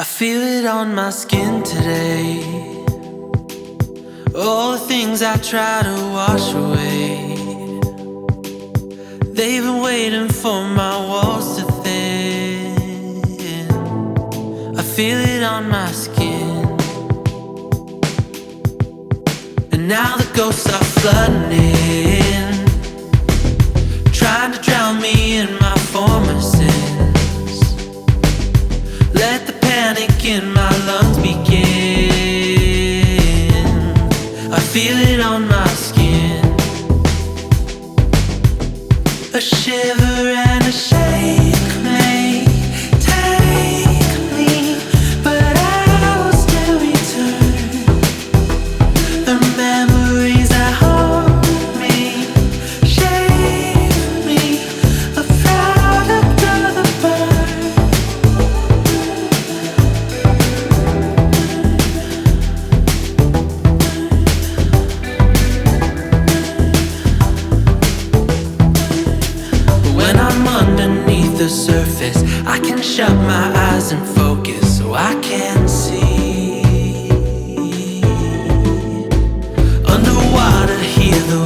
I feel it on my skin today. All the things I try to wash away, they've been waiting for my walls to thin. I feel it on my skin. And now the ghosts are flooding in, trying to drown me in my former sins. Let the panic in my lungs begin. I feel it on my skin. A shiver and a shake may take me, but I will still return. The memories that hold me, shape me, a product of the burn. When I'm underneath the surface, I can shut my eyes and focus so I can see. Underwater, hear the